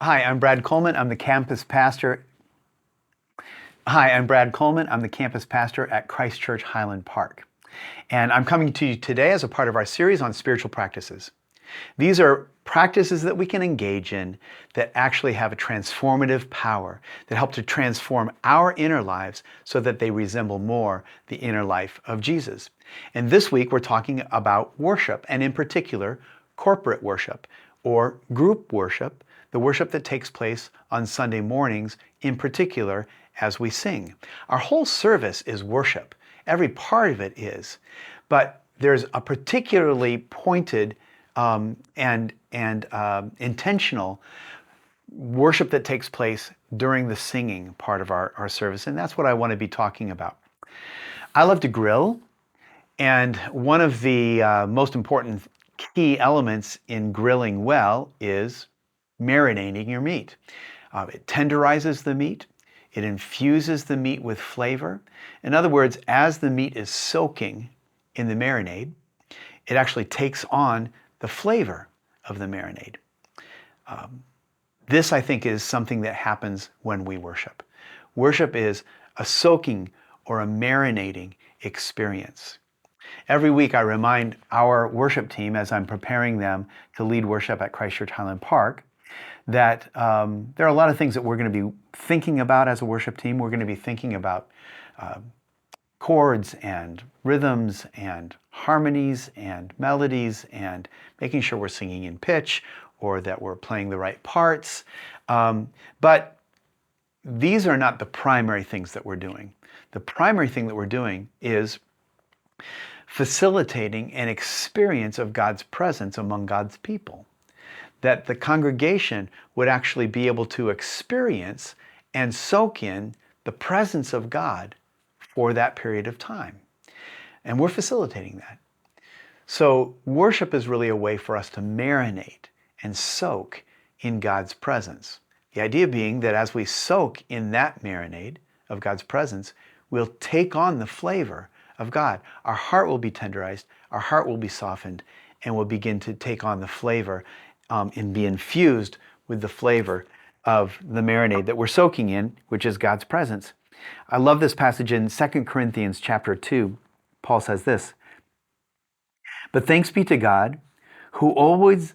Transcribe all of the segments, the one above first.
Hi, I'm Brad Coleman. I'm the campus pastor. Hi, I'm Brad Coleman. I'm the campus pastor at Christ Church Highland Park. And I'm coming to you today as a part of our series on spiritual practices. These are practices that we can engage in that actually have a transformative power, that help to transform our inner lives so that they resemble more the inner life of Jesus. And this week we're talking about worship, and in particular, corporate worship or group worship, the worship that takes place on Sunday mornings, in particular as we sing. Our whole service is worship. Every part of it is. But there's a particularly pointed and intentional worship that takes place during the singing part of our service, and that's what I want to be talking about. I love to grill, and one of the most important key elements in grilling well is marinating your meat. It tenderizes the meat. It infuses the meat with flavor. In other words, as the meat is soaking in the marinade, it actually takes on the flavor of the marinade. This, I think, is something that happens when we worship. Worship is a soaking or a marinating experience. Every week I remind our worship team, as I'm preparing them to lead worship at Christ Church Highland Park, that there are a lot of things that we're going to be thinking about as a worship team. We're going to be thinking about chords and rhythms and harmonies and melodies and making sure we're singing in pitch or that we're playing the right parts. But these are not the primary things that we're doing. The primary thing that we're doing is facilitating an experience of God's presence among God's people, that the congregation would actually be able to experience and soak in the presence of God for that period of time. And we're facilitating that. So worship is really a way for us to marinate and soak in God's presence. The idea being that as we soak in that marinade of God's presence, we'll take on the flavor of God. Our heart will be tenderized, our heart will be softened, and we'll begin to take on the flavor and be infused with the flavor of the marinade that we're soaking in, which is God's presence. I love this passage in 2 Corinthians chapter 2. Paul says this, "But thanks be to God, who always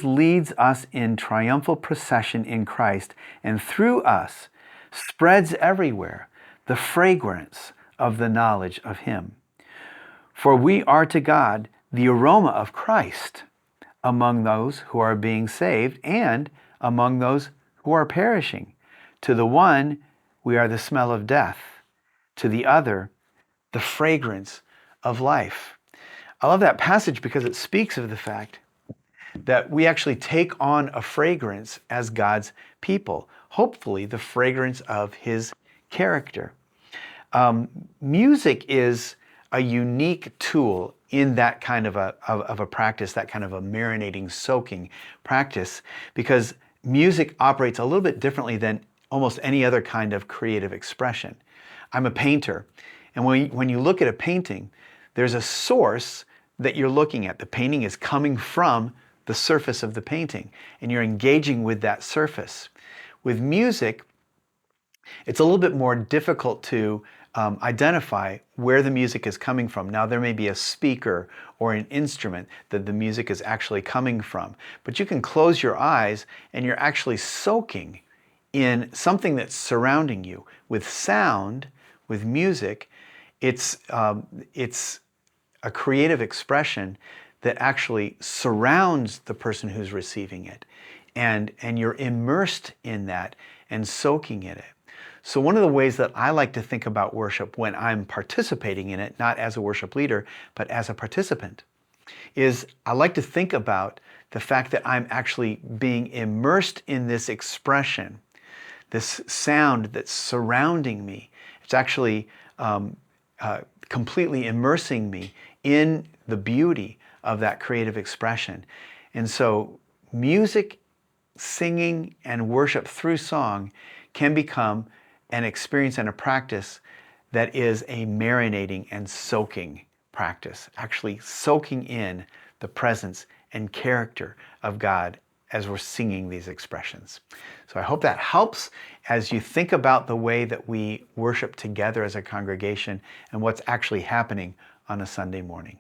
leads us in triumphal procession in Christ, and through us spreads everywhere the fragrance of the knowledge of Him. For we are to God the aroma of Christ among those who are being saved and among those who are perishing. To the one, we are the smell of death. To the other, the fragrance of life." I love that passage because it speaks of the fact that we actually take on a fragrance as God's people, hopefully the fragrance of His character. Music is a unique tool in that kind of a practice, that kind of a marinating, soaking practice, because music operates a little bit differently than almost any other kind of creative expression. I'm a painter, and when you look at a painting, there's a source that you're looking at. The painting is coming from the surface of the painting, and you're engaging with that surface. With music, it's a little bit more difficult to identify where the music is coming from. Now, there may be a speaker or an instrument that the music is actually coming from, but you can close your eyes and you're actually soaking in something that's surrounding you. With sound, with music, it's a creative expression that actually surrounds the person who's receiving it, and you're immersed in that and soaking in it. So one of the ways that I like to think about worship when I'm participating in it, not as a worship leader, but as a participant, is I like to think about the fact that I'm actually being immersed in this expression, this sound that's surrounding me. It's actually completely immersing me in the beauty of that creative expression. And so music, singing, and worship through song can become an experience and a practice that is a marinating and soaking practice, actually soaking in the presence and character of God as we're singing these expressions. So I hope that helps as you think about the way that we worship together as a congregation and what's actually happening on a Sunday morning.